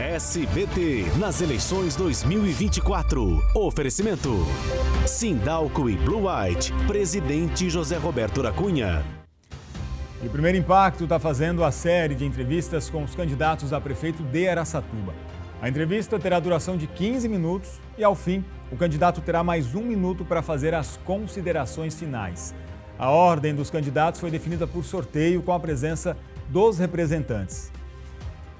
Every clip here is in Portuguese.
SBT, nas eleições 2024. Oferecimento: Sindalco e Blue White, presidente José Roberto da Cunha. E o Primeiro Impacto está fazendo a série de entrevistas com os candidatos a prefeito de Araçatuba. A entrevista terá duração de 15 minutos e, ao fim, o candidato terá mais 1 minuto para fazer as considerações finais. A ordem dos candidatos foi definida por sorteio com a presença dos representantes.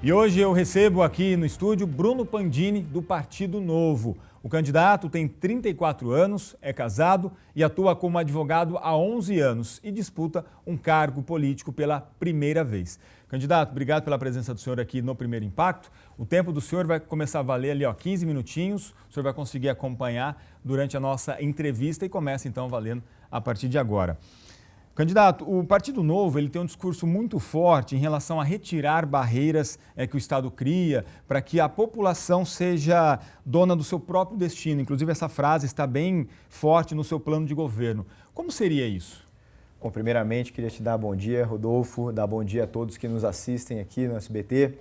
E hoje eu recebo aqui no estúdio Bruno Pandini, do Partido Novo. O candidato tem 34 anos, é casado e atua como advogado há 11 anos e disputa um cargo político pela primeira vez. Candidato, obrigado pela presença do senhor aqui no Primeiro Impacto. O tempo do senhor vai começar a valer ali, 15 minutinhos. O senhor vai conseguir acompanhar durante a nossa entrevista e começa então valendo a partir de agora. Candidato, o Partido Novo ele tem um discurso muito forte em relação a retirar barreiras que o Estado cria para que a população seja dona do seu próprio destino. Inclusive, essa frase está bem forte no seu plano de governo. Como seria isso? Bom, primeiramente, queria te dar bom dia, Rodolfo, dar bom dia a todos que nos assistem aqui no SBT.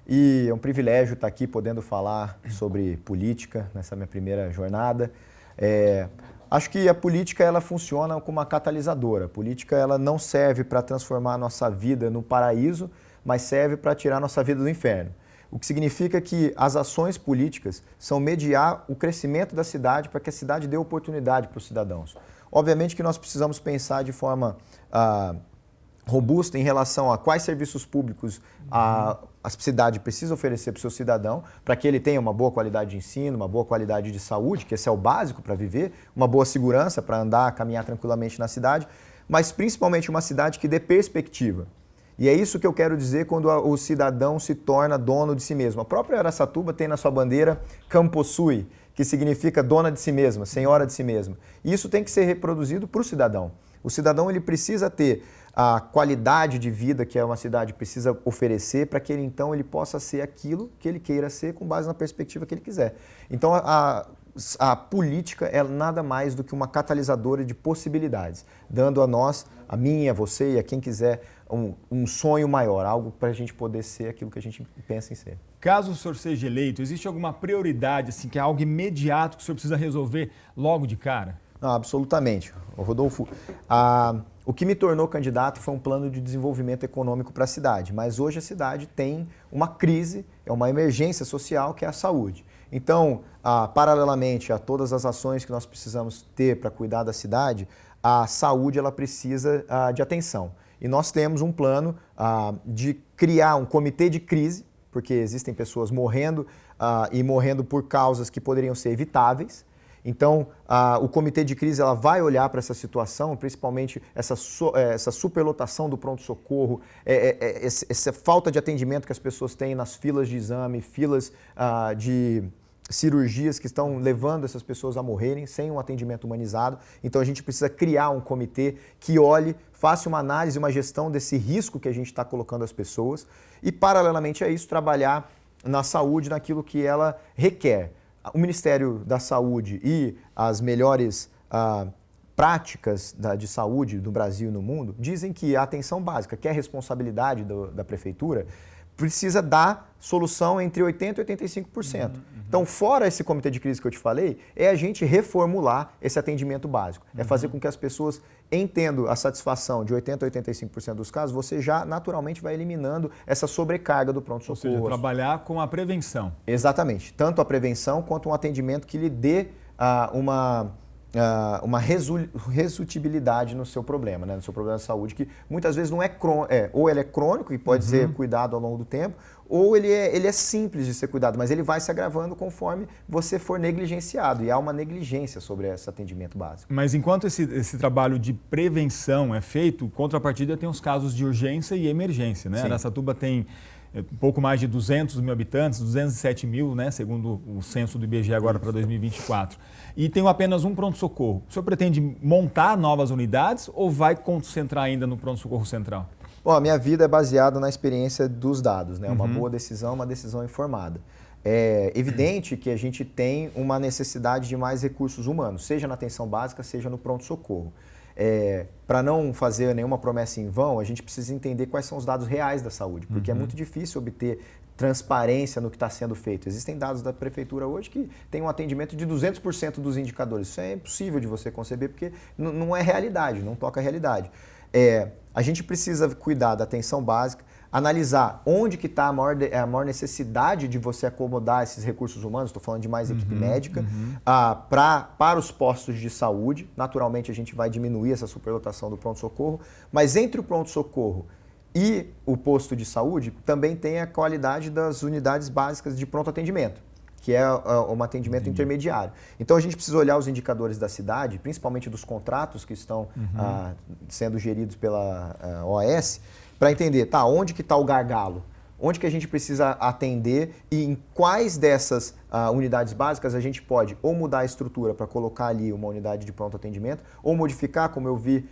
E é um privilégio estar aqui podendo falar sobre política nessa minha primeira jornada. Acho que a política ela funciona como uma catalisadora. A política ela não serve para transformar a nossa vida no paraíso, mas serve para tirar a nossa vida do inferno. O que significa que as ações políticas são mediar o crescimento da cidade para que a cidade dê oportunidade para os cidadãos. Obviamente que nós precisamos pensar de forma robusta em relação a quais serviços públicos a cidade precisa oferecer para o seu cidadão, para que ele tenha uma boa qualidade de ensino, uma boa qualidade de saúde, que esse é o básico para viver, uma boa segurança para andar, caminhar tranquilamente na cidade, mas principalmente uma cidade que dê perspectiva. E é isso que eu quero dizer quando o cidadão se torna dono de si mesmo. A própria Araçatuba tem na sua bandeira Campossui, que significa dona de si mesma, senhora de si mesma. E isso tem que ser reproduzido para o cidadão. O cidadão ele precisa ter a qualidade de vida que uma cidade precisa oferecer para que ele possa ser aquilo que ele queira ser com base na perspectiva que ele quiser. Então a política é nada mais do que uma catalisadora de possibilidades, dando a nós, a mim, a você e a quem quiser um sonho maior, algo para a gente poder ser aquilo que a gente pensa em ser. Caso o senhor seja eleito, existe alguma prioridade, assim, que é algo imediato que o senhor precisa resolver logo de cara? Não, absolutamente. Rodolfo, o que me tornou candidato foi um plano de desenvolvimento econômico para a cidade, mas hoje a cidade tem uma crise, é uma emergência social que é a saúde. Então, paralelamente a todas as ações que nós precisamos ter para cuidar da cidade, a saúde ela precisa de atenção. E nós temos um plano de criar um comitê de crise, porque existem pessoas morrendo e morrendo por causas que poderiam ser evitáveis. Então, o comitê de crise ela vai olhar para essa situação, principalmente essa superlotação do pronto-socorro, essa falta de atendimento que as pessoas têm nas filas de exame, filas de cirurgias que estão levando essas pessoas a morrerem sem um atendimento humanizado. Então, a gente precisa criar um comitê que olhe, faça uma análise, uma gestão desse risco que a gente está colocando as pessoas e, paralelamente a isso, trabalhar na saúde, naquilo que ela requer. O Ministério da Saúde e as melhores práticas de saúde do Brasil e no mundo dizem que a atenção básica, que é a responsabilidade da Prefeitura, precisa dar solução entre 80% e 85%. Então, fora esse comitê de crise que eu te falei, é a gente reformular esse atendimento básico. É fazer com que as pessoas entendam a satisfação de 80% a 85% dos casos, você já naturalmente vai eliminando essa sobrecarga do pronto-socorro. Ou seja, trabalhar com a prevenção. Exatamente. Tanto a prevenção quanto um atendimento que lhe dê uma resutibilidade no seu problema, né? No seu problema de saúde, que muitas vezes não é ou ele é crônico e pode ser cuidado ao longo do tempo, ou ele é simples de ser cuidado, mas ele vai se agravando conforme você for negligenciado, e há uma negligência sobre esse atendimento básico. Mas enquanto esse trabalho de prevenção é feito, contrapartida tem os casos de urgência e emergência, né? Araçatuba tem um pouco mais de 200 mil habitantes, 207 mil, né, segundo o censo do IBGE agora para 2024. E tem apenas um pronto-socorro. O senhor pretende montar novas unidades ou vai concentrar ainda no pronto-socorro central? Bom, a minha vida é baseada na experiência dos dados, né? Uma boa decisão, uma decisão informada. É evidente que a gente tem uma necessidade de mais recursos humanos, seja na atenção básica, seja no pronto-socorro. Para não fazer nenhuma promessa em vão, a gente precisa entender quais são os dados reais da saúde, porque é muito difícil obter transparência no que está sendo feito. Existem dados da prefeitura hoje que tem um atendimento de 200% dos indicadores. Isso é impossível de você conceber porque não é realidade, não toca a realidade. A gente precisa cuidar da atenção básica, analisar onde que está a maior necessidade de você acomodar esses recursos humanos, estou falando de mais equipe médica, para os postos de saúde. Naturalmente a gente vai diminuir essa superlotação do pronto-socorro, mas entre o pronto-socorro e o posto de saúde também tem a qualidade das unidades básicas de pronto atendimento, que é um atendimento intermediário. Então a gente precisa olhar os indicadores da cidade, principalmente dos contratos que estão sendo geridos pela OAS, para entender, onde que está o gargalo, onde que a gente precisa atender e em quais dessas unidades básicas a gente pode ou mudar a estrutura para colocar ali uma unidade de pronto atendimento, ou modificar, como eu vi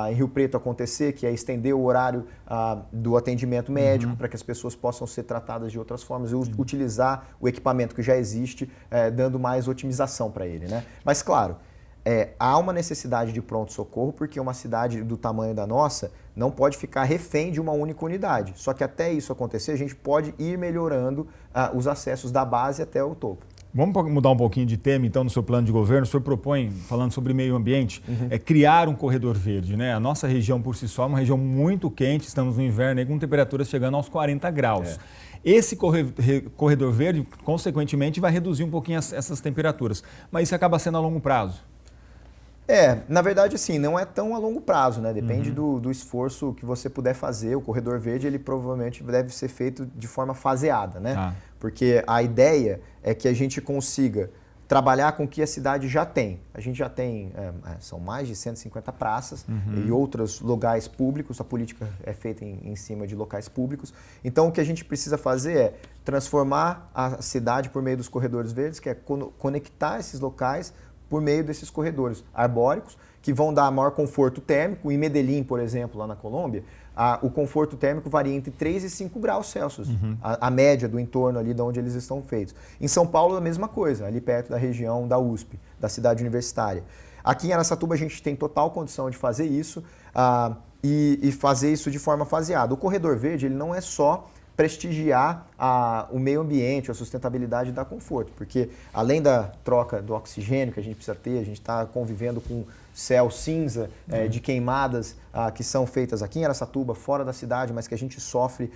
em Rio Preto acontecer, que é estender o horário do atendimento médico para que as pessoas possam ser tratadas de outras formas e utilizar o equipamento que já existe, dando mais otimização para ele, né? Mas claro, há uma necessidade de pronto-socorro porque uma cidade do tamanho da nossa não pode ficar refém de uma única unidade. Só que até isso acontecer, a gente pode ir melhorando os acessos da base até o topo. Vamos mudar um pouquinho de tema, então, no seu plano de governo. O senhor propõe, falando sobre meio ambiente, criar um corredor verde, né? A nossa região, por si só, é uma região muito quente, estamos no inverno aí, com temperaturas chegando aos 40 graus. Esse corredor verde, consequentemente, vai reduzir um pouquinho essas temperaturas, mas isso acaba sendo a longo prazo. Na verdade, assim, não é tão a longo prazo, né? Depende do esforço que você puder fazer. O corredor verde, ele provavelmente deve ser feito de forma faseada, né? Porque a ideia é que a gente consiga trabalhar com o que a cidade já tem. A gente já tem, são mais de 150 praças e outros locais públicos. A política é feita em cima de locais públicos. Então, o que a gente precisa fazer é transformar a cidade por meio dos corredores verdes, que é conectar esses locais por meio desses corredores arbóricos, que vão dar maior conforto térmico. Em Medellín, por exemplo, lá na Colômbia, o conforto térmico varia entre 3 e 5 graus Celsius, a média do entorno ali de onde eles estão feitos. Em São Paulo, a mesma coisa, ali perto da região da USP, da cidade universitária. Aqui em Araçatuba, a gente tem total condição de fazer isso e fazer isso de forma faseada. O corredor verde, ele não é só prestigiar o meio ambiente, a sustentabilidade e dar conforto, porque além da troca do oxigênio que a gente precisa ter, a gente está convivendo com céu cinza de queimadas que são feitas aqui em Araçatuba, fora da cidade, mas que a gente sofre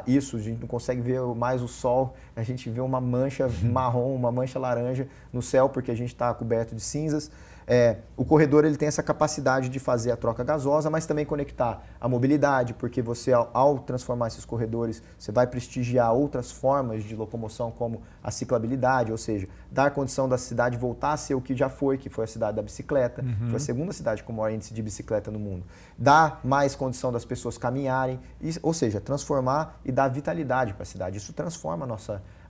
isso, a gente não consegue ver mais o sol, a gente vê uma mancha marrom, uma mancha laranja no céu porque a gente está coberto de cinzas. O corredor ele tem essa capacidade de fazer a troca gasosa, mas também conectar a mobilidade, porque você, ao transformar esses corredores, você vai prestigiar outras formas de locomoção, como a ciclabilidade, ou seja, dar condição da cidade voltar a ser o que já foi, que foi a cidade da bicicleta, foi a segunda cidade com o maior índice de bicicleta no mundo. Dar mais condição das pessoas caminharem, ou seja, transformar e dar vitalidade para a cidade. Isso transforma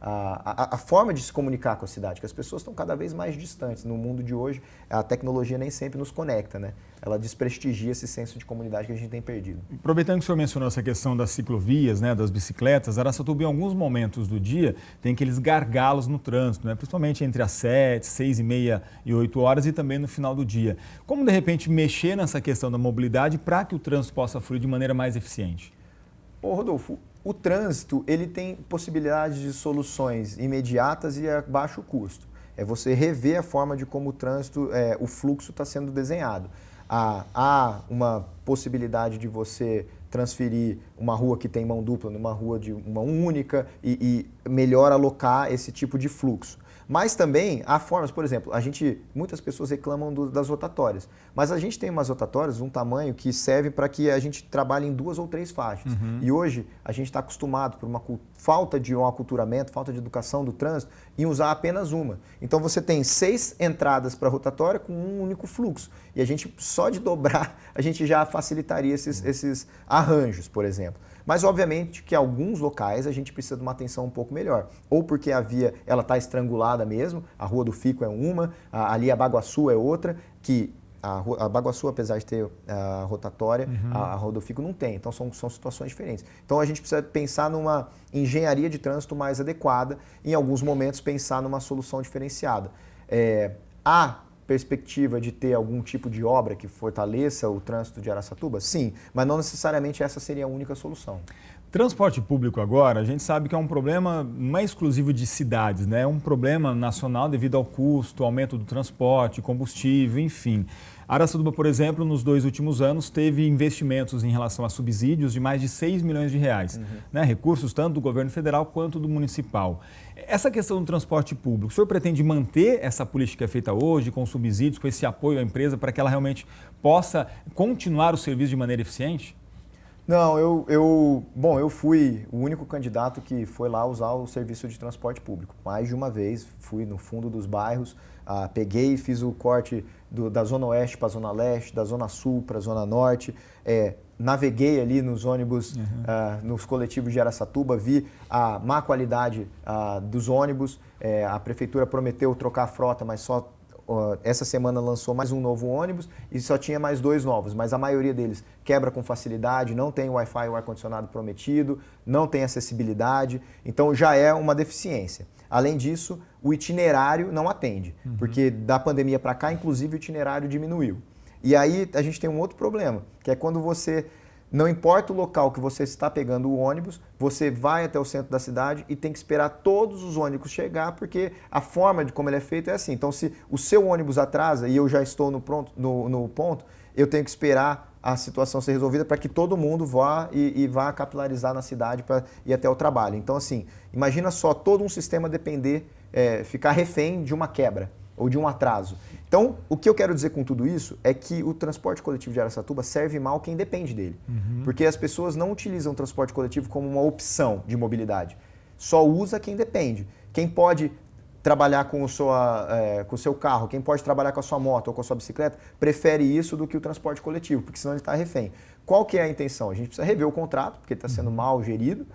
a forma de se comunicar com a cidade, que as pessoas estão cada vez mais distantes. No mundo de hoje, a tecnologia nem sempre nos conecta, né? Ela desprestigia esse senso de comunidade que a gente tem perdido. Aproveitando que o senhor mencionou essa questão das ciclovias, né, das bicicletas, Araçatuba, em alguns momentos do dia, tem aqueles gargalos no trânsito, né, principalmente entre as 7, 6h30 e 8 horas e também no final do dia. Como, de repente, mexer nessa questão da mobilidade para que o trânsito possa fluir de maneira mais eficiente? Ô, Rodolfo, o trânsito ele tem possibilidades de soluções imediatas e a baixo custo. É você rever a forma de como o trânsito, o fluxo está sendo desenhado. Há uma possibilidade de você transferir uma rua que tem mão dupla numa rua de uma única e melhor alocar esse tipo de fluxo. Mas também há formas, por exemplo, muitas pessoas reclamam das rotatórias, mas a gente tem umas rotatórias, um tamanho que serve para que a gente trabalhe em 2 ou 3 faixas. E hoje a gente está acostumado por uma falta de um aculturamento, falta de educação do trânsito, em usar apenas uma. Então você tem 6 entradas para a rotatória com um único fluxo. E a gente, só de dobrar, a gente já facilitaria esses arranjos, por exemplo. Mas, obviamente, que em alguns locais a gente precisa de uma atenção um pouco melhor. Ou porque a via está estrangulada mesmo, a Rua do Fico é uma, ali a Baguaçu é outra, que a Baguaçu, apesar de ter a rotatória, a Rua do Fico não tem. Então, são situações diferentes. Então, a gente precisa pensar numa engenharia de trânsito mais adequada, em alguns momentos pensar numa solução diferenciada. Há perspectiva de ter algum tipo de obra que fortaleça o trânsito de Araçatuba? Sim, mas não necessariamente essa seria a única solução. Transporte público agora, a gente sabe que é um problema não é exclusivo de cidades, né? É um problema nacional devido ao custo, aumento do transporte, combustível, enfim. Araçatuba, por exemplo, nos 2 últimos anos teve investimentos em relação a subsídios de mais de 6 milhões de reais, né? Recursos tanto do governo federal quanto do municipal. Essa questão do transporte público, o senhor pretende manter essa política que é feita hoje, com subsídios, com esse apoio à empresa, para que ela realmente possa continuar o serviço de maneira eficiente? Não, eu fui o único candidato que foi lá usar o serviço de transporte público. Mais de uma vez, fui no fundo dos bairros, peguei e fiz o corte da Zona Oeste para a Zona Leste, da Zona Sul para a Zona Norte, naveguei ali nos ônibus, nos coletivos de Araçatuba, vi a má qualidade dos ônibus, a prefeitura prometeu trocar a frota, mas só essa semana lançou mais um novo ônibus e só tinha mais 2 novos, mas a maioria deles quebra com facilidade, não tem Wi-Fi ou ar-condicionado prometido, não tem acessibilidade, então já é uma deficiência. Além disso, o itinerário não atende, porque da pandemia para cá, inclusive, o itinerário diminuiu. E aí a gente tem um outro problema, que é quando você, não importa o local que você está pegando o ônibus, você vai até o centro da cidade e tem que esperar todos os ônibus chegar, porque a forma de como ele é feito é assim. Então, se o seu ônibus atrasa e eu já estou no ponto, eu tenho que esperar a situação ser resolvida para que todo mundo vá e vá capilarizar na cidade para ir até o trabalho. Então, assim, imagina só todo um sistema depender, ficar refém de uma quebra ou de um atraso. Então, o que eu quero dizer com tudo isso é que o transporte coletivo de Araçatuba serve mal quem depende dele. Porque as pessoas não utilizam o transporte coletivo como uma opção de mobilidade. Só usa quem depende. Quem pode trabalhar com o seu carro, quem pode trabalhar com a sua moto ou com a sua bicicleta, prefere isso do que o transporte coletivo, porque senão ele está refém. Qual que é a intenção? A gente precisa rever o contrato, porque ele está sendo mal gerido,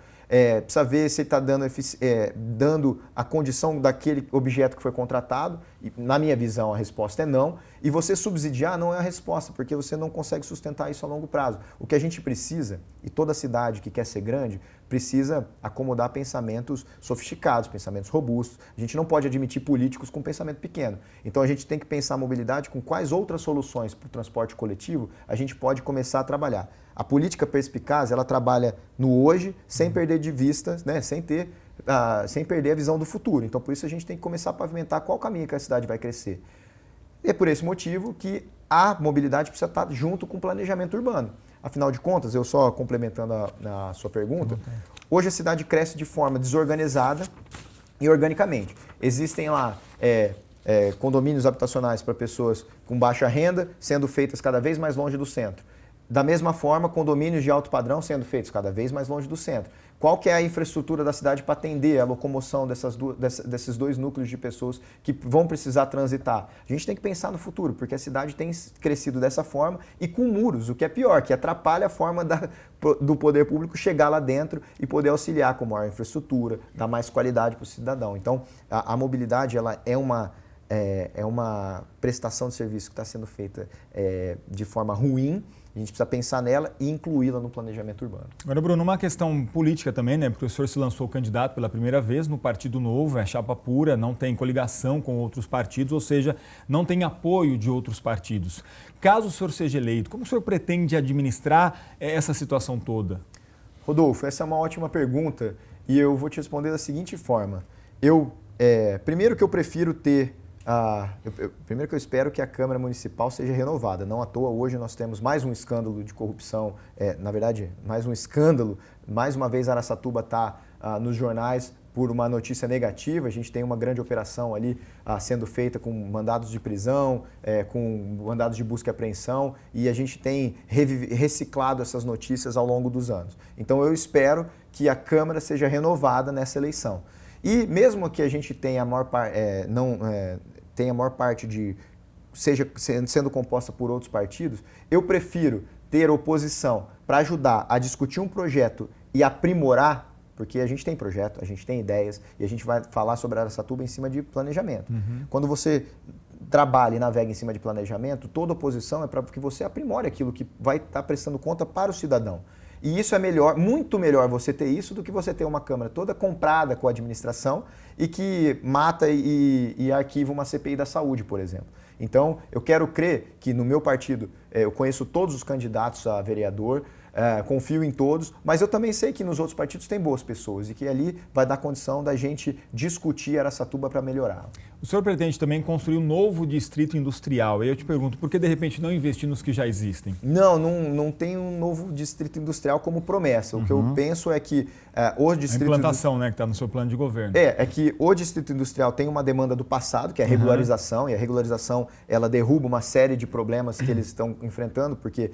precisa ver se ele está dando a condição daquele objeto que foi contratado, e, na minha visão, a resposta é não, e você subsidiar não é a resposta, porque você não consegue sustentar isso a longo prazo. O que a gente precisa, e toda cidade que quer ser grande, precisa acomodar pensamentos sofisticados, pensamentos robustos. A gente não pode admitir políticos com pensamento pequeno. Então a gente tem que pensar a mobilidade com quais outras soluções para o transporte coletivo a gente pode começar a trabalhar. A política perspicaz, ela trabalha no hoje, sem perder de vista, né, sem perder a visão do futuro. Então, por isso, a gente tem que começar a pavimentar qual caminho que a cidade vai crescer. E é por esse motivo que a mobilidade precisa estar junto com o planejamento urbano. Afinal de contas, eu só complementando a sua pergunta, hoje a cidade cresce de forma desorganizada e organicamente. Existem lá condomínios habitacionais para pessoas com baixa renda, sendo feitas cada vez mais longe do centro. Da mesma forma, condomínios de alto padrão sendo feitos cada vez mais longe do centro. Qual que é a infraestrutura da cidade para atender a locomoção desses 2 núcleos de pessoas que vão precisar transitar? A gente tem que pensar no futuro, porque a cidade tem crescido dessa forma e com muros, o que é pior, que atrapalha a forma do poder público chegar lá dentro e poder auxiliar com maior infraestrutura, dar mais qualidade para o cidadão. Então, a mobilidade ela é uma prestação de serviço que está sendo feita de forma ruim. A gente precisa pensar nela e incluí-la no planejamento urbano. Agora, Bruno, uma questão política também, né? Porque o senhor se lançou candidato pela primeira vez no Partido Novo, é chapa pura, não tem coligação com outros partidos, ou seja, não tem apoio de outros partidos. Caso o senhor seja eleito, como o senhor pretende administrar essa situação toda? Rodolfo, essa é uma ótima pergunta e eu vou te responder da seguinte forma. Primeiro que eu prefiro ter primeiro que eu espero que a Câmara Municipal seja renovada. Não à toa, hoje nós temos mais um escândalo de corrupção, na verdade, mais um escândalo. Mais uma vez, Araçatuba está nos jornais por uma notícia negativa. A gente tem uma grande operação ali sendo feita com mandados de prisão, com mandados de busca e apreensão, e a gente tem reciclado essas notícias ao longo dos anos. Então, eu espero que a Câmara seja renovada nessa eleição. E mesmo que a gente tenha a maior parte sendo composta por outros partidos, eu prefiro ter oposição para ajudar a discutir um projeto e aprimorar, porque a gente tem projeto, a gente tem ideias e a gente vai falar sobre Araçatuba em cima de planejamento. Quando você trabalha e navega em cima de planejamento, toda oposição é para que você aprimore aquilo que vai estar prestando conta para o cidadão. E isso é melhor, muito melhor você ter isso do que você ter uma Câmara toda comprada com a administração e que mata e arquiva uma CPI da saúde, por exemplo. Então, eu quero crer que no meu partido, eu conheço todos os candidatos a vereador, confio em todos, mas eu também sei que nos outros partidos tem boas pessoas e que ali vai dar condição da gente discutir Araçatuba para melhorar. O senhor pretende também construir um novo distrito industrial. E eu te pergunto, por que de repente não investir nos que já existem? Não tem um novo distrito industrial como promessa. O que eu penso é que o distrito... A implantação, né, que está no seu plano de governo. É que o distrito industrial tem uma demanda do passado, que é a regularização, e a regularização ela derruba uma série de problemas que eles estão enfrentando, porque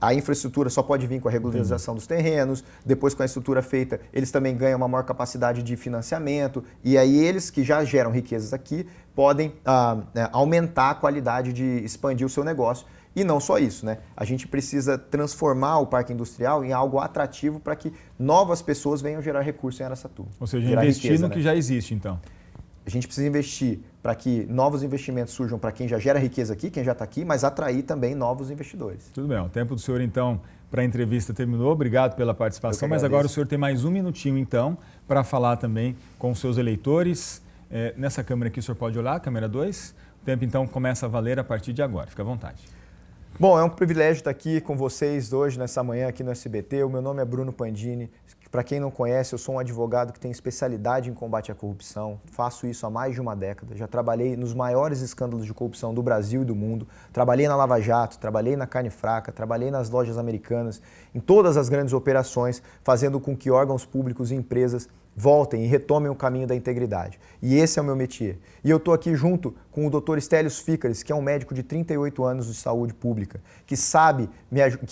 a infraestrutura só pode vir com a regularização dos terrenos, depois com a estrutura feita, eles também ganham uma maior capacidade de financiamento, e aí eles que já geram riquezas aqui podem aumentar a qualidade de expandir o seu negócio. E não só isso, né? A gente precisa transformar o parque industrial em algo atrativo para que novas pessoas venham gerar recurso em Araçatuba. Ou seja, investir no que já existe, então. A gente precisa investir para que novos investimentos surjam para quem já gera riqueza aqui, quem já está aqui, mas atrair também novos investidores. Tudo bem, o tempo do senhor, então, para a entrevista terminou. Obrigado pela participação, mas agora o senhor tem mais um minutinho, então, para falar também com os seus eleitores. Nessa câmera aqui o senhor pode olhar, câmera 2. O tempo, então, começa a valer a partir de agora. Fica à vontade. Bom, é um privilégio estar aqui com vocês hoje, nessa manhã, aqui no SBT. O meu nome é Bruno Pandini. Para quem não conhece, eu sou um advogado que tem especialidade em combate à corrupção. Faço isso há mais de uma década. Já trabalhei nos maiores escândalos de corrupção do Brasil e do mundo. Trabalhei na Lava Jato, trabalhei na Carne Fraca, trabalhei nas lojas americanas, em todas as grandes operações, fazendo com que órgãos públicos e empresas voltem e retomem o caminho da integridade. E esse é o meu métier. E eu estou aqui junto com o Dr. Stélios Fícares, que é um médico de 38 anos de saúde pública, que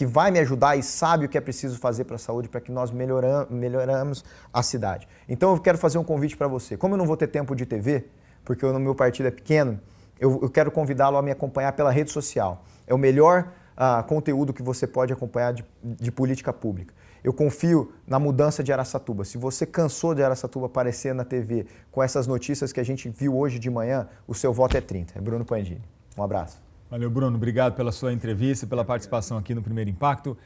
vai me ajudar e sabe o que é preciso fazer para a saúde para que nós melhoramos a cidade. Então eu quero fazer um convite para você. Como eu não vou ter tempo de TV, porque o meu partido é pequeno, eu quero convidá-lo a me acompanhar pela rede social. É o melhor conteúdo que você pode acompanhar de política pública. Eu confio na mudança de Araçatuba. Se você cansou de Araçatuba aparecer na TV com essas notícias que a gente viu hoje de manhã, o seu voto é 30. É Bruno Pandini. Um abraço. Valeu, Bruno. Obrigado pela sua entrevista e pela participação aqui no Primeiro Impacto.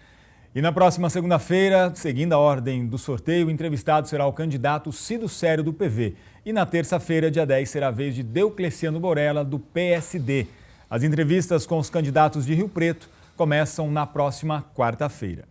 E na próxima segunda-feira, seguindo a ordem do sorteio, o entrevistado será o candidato Cido Sério do PV. E na terça-feira, dia 10, será a vez de Deocleciano Borella, do PSD. As entrevistas com os candidatos de Rio Preto começam na próxima quarta-feira.